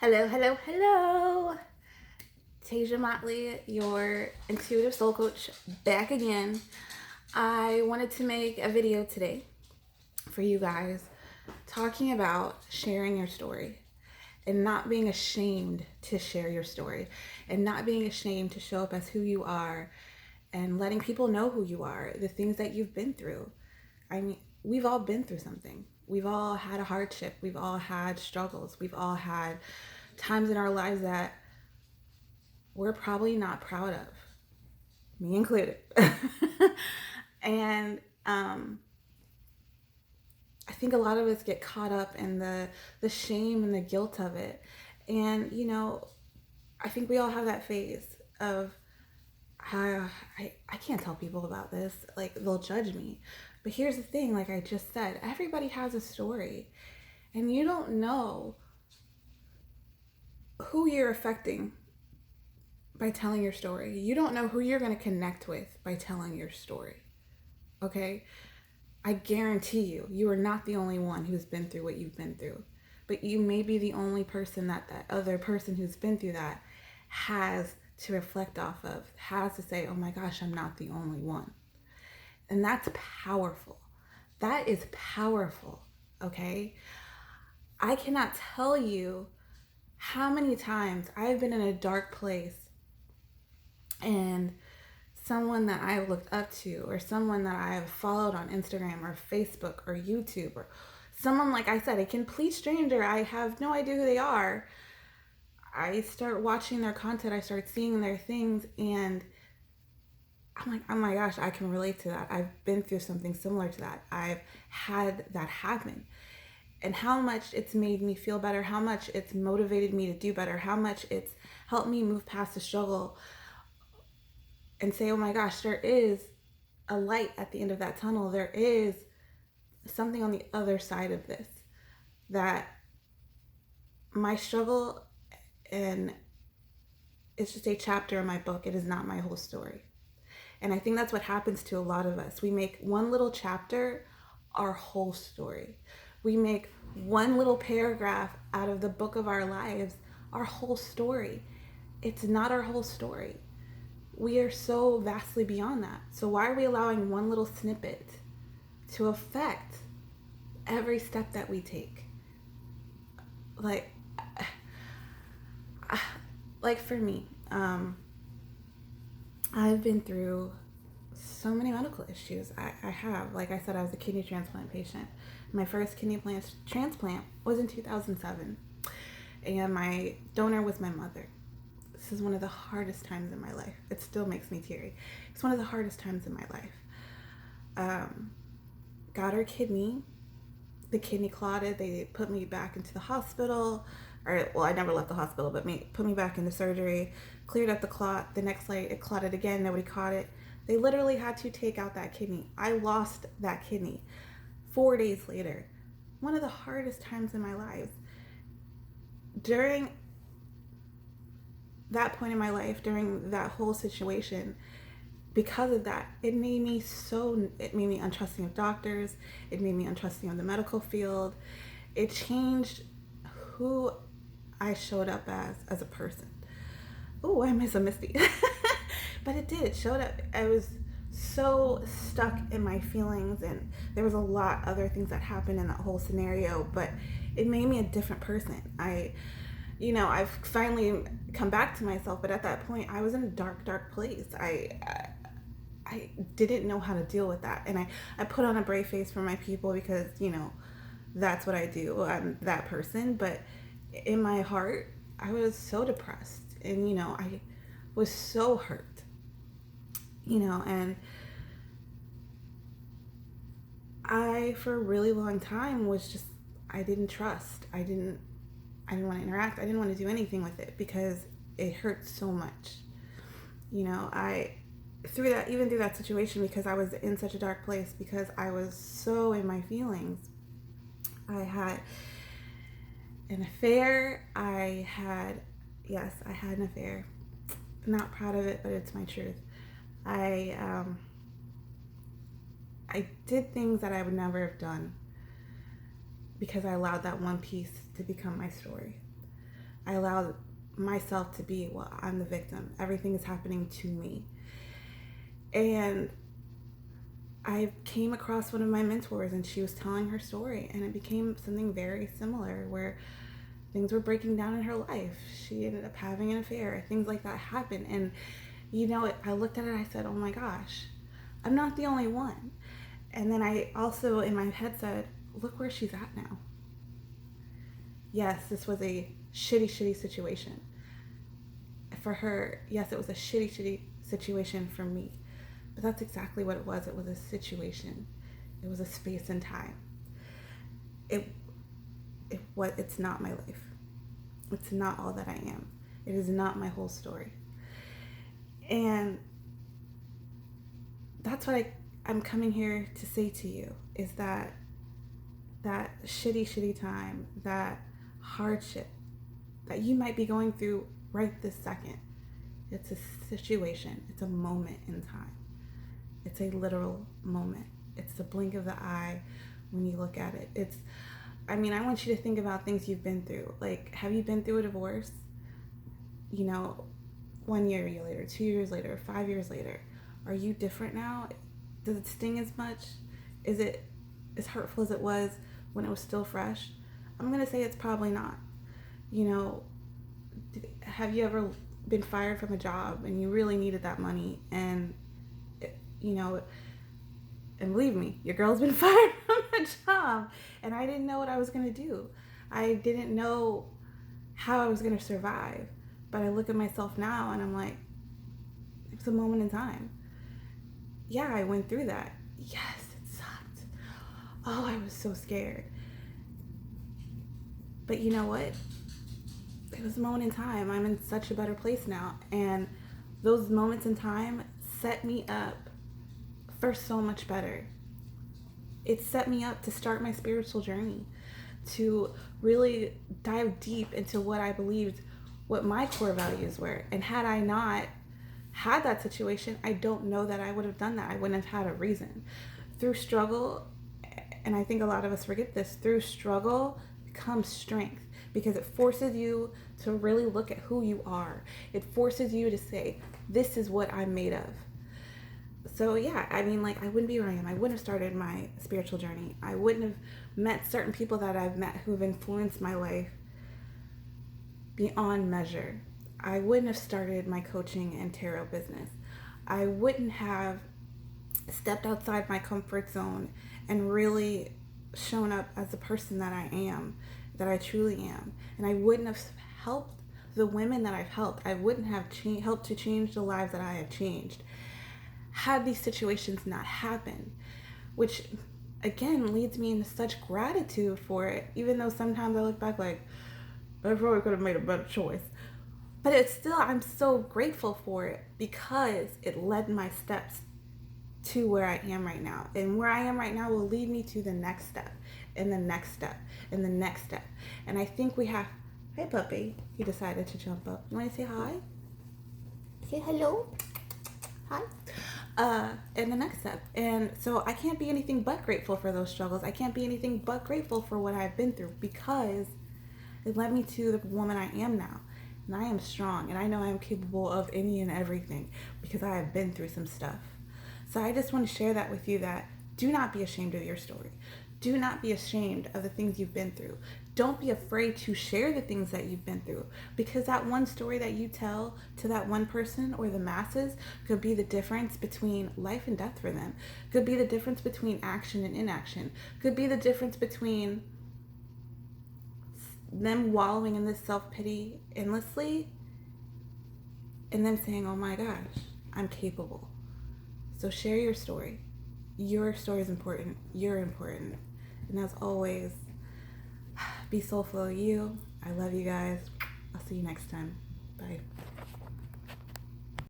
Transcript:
Hello, hello, hello. Tasia Motley, your intuitive soul coach, back again. I wanted to make a video today for you guys talking about sharing your story and not being ashamed to share your story and not being ashamed to show up as who you are and letting people know who you are, the things that you've been through. I mean, we've all been through something. We've all had a hardship. We've all had struggles. We've all had times in our lives that we're probably not proud of, me included. and I think a lot of us get caught up in the shame and the guilt of it. And, I think we all have that phase of, I can't tell people about this. Like, they'll judge me. But here's the thing, like I just said, everybody has a story. And you don't know who you're affecting by telling your story. You don't know who you're going to connect with by telling your story. Okay? I guarantee you are not the only one who's been through what you've been through. But you may be the only person that other person who's been through that has to reflect off of, has to say, oh my gosh, I'm not the only one. And that's powerful. That is powerful. Okay? I cannot tell you how many times I've been in a dark place and someone that I looked up to or someone that I have followed on Instagram or Facebook or YouTube or someone, like I said, a complete stranger, I have no idea who they are. I start watching their content, I start seeing their things, and I'm like, oh my gosh, I can relate to that. I've been through something similar to that. I've had that happen. And how much it's made me feel better, how much it's motivated me to do better, how much it's helped me move past the struggle and say, oh my gosh, there is a light at the end of that tunnel. There is something on the other side of this. That my struggle, and it's just a chapter in my book. It is not my whole story. And I think that's what happens to a lot of us. We make one little chapter our whole story. We make one little paragraph out of the book of our lives our whole story. It's not our whole story. We are so vastly beyond that. So why are we allowing one little snippet to affect every step that we take? Like for me, I've been through so many medical issues. I have. Like I said, I was a kidney transplant patient. My first kidney transplant was in 2007, and my donor was my mother. This is one of the hardest times in my life. It still makes me teary. It's one of the hardest times in my life. Got her kidney. The kidney clotted. They put me back into the hospital. I never left the hospital, but put me back into surgery. Cleared up the clot. The next night, it clotted again. Nobody caught it. They literally had to take out that kidney. I lost that kidney 4 days later. One of the hardest times in my life. During that point in my life, during that whole situation, because of that, it made me untrusting of doctors. It made me untrusting of the medical field. It changed who I showed up as a person. Oh, why am I so misty? But it did. It showed up. I was so stuck in my feelings, and there was a lot other things that happened in that whole scenario, but it made me a different person. I've finally come back to myself, but at that point, I was in a dark, dark place. I didn't know how to deal with that, and I put on a brave face for my people because, that's what I do. I'm that person, but in my heart, I was so depressed, and, I was so hurt, and I, for a really long time, I didn't trust. I didn't want to interact. I didn't want to do anything with it because it hurt so much. Through that situation, because I was in such a dark place, because I was so in my feelings, I had an affair. I had an affair. I'm not proud of it, but it's my truth. I did things that I would never have done because I allowed that one piece to become my story. I allowed myself to be, well, I'm the victim. Everything is happening to me. And I came across one of my mentors, and she was telling her story, and it became something very similar where things were breaking down in her life. She ended up having an affair. Things like that happened. And, I looked at it and I said, oh my gosh, I'm not the only one. And then I also, in my head, said, look where she's at now. Yes, this was a shitty situation. For her, yes, it was a shitty situation for me. But that's exactly what it was. It was a situation. It was a space and time. It's not my life. It's not all that I am. It is not my whole story. And that's what I'm coming here to say to you, is that shitty time, that hardship that you might be going through right this second, it's a situation. It's a moment in time. It's a literal moment. It's the blink of the eye when you look at it. I want you to think about things you've been through. Like, have you been through a divorce? 1 year later, 2 years later, 5 years later. Are you different now? Does it sting as much? Is it as hurtful as it was when it was still fresh? I'm going to say it's probably not. Have you ever been fired from a job and you really needed that money, and and believe me, your girl's been fired from a job, and I didn't know what I was going to do. I didn't know how I was going to survive. But I look at myself now and I'm like, it was a moment in time. Yeah, I went through that. Yes, it sucked. Oh, I was so scared. But you know what? It was a moment in time. I'm in such a better place now. And those moments in time set me up for so much better. It set me up to start my spiritual journey, to really dive deep into what I believed, what my core values were. And had I not had that situation, I don't know that I would have done that. I wouldn't have had a reason. Through struggle, and I think a lot of us forget this, through struggle comes strength, because it forces you to really look at who you are. It forces you to say, this is what I'm made of. So yeah, I wouldn't be where I am. I wouldn't have started my spiritual journey. I wouldn't have met certain people that I've met who have influenced my life beyond measure. I wouldn't have started my coaching and tarot business. I wouldn't have stepped outside my comfort zone and really shown up as the person that I am, that I truly am. And I wouldn't have helped the women that I've helped. I wouldn't have helped to change the lives that I have changed had these situations not happened, which again leads me into such gratitude for it, even though sometimes I look back like, I probably could have made a better choice. But I'm so grateful for it, because it led my steps to where I am right now. And where I am right now will lead me to the next step, and the next step, and the next step. And I think we have, hey puppy, he decided to jump up. You want to say hi? Say hello? Hi? And the next step. And so I can't be anything but grateful for those struggles. I can't be anything but grateful for what I've been through, because it led me to the woman I am now. And I am strong, and I know I am capable of any and everything, because I have been through some stuff. So I just want to share that with you, that do not be ashamed of your story. Do not be ashamed of the things you've been through. Don't be afraid to share the things that you've been through, because that one story that you tell to that one person or the masses could be the difference between life and death for them. Could be the difference between action and inaction. Could be the difference between them wallowing in this self-pity endlessly and them saying, oh my gosh, I'm capable. So share your story. Your story is important. You're important. And as always, be soulful you. I love you guys. I'll see you next time. Bye.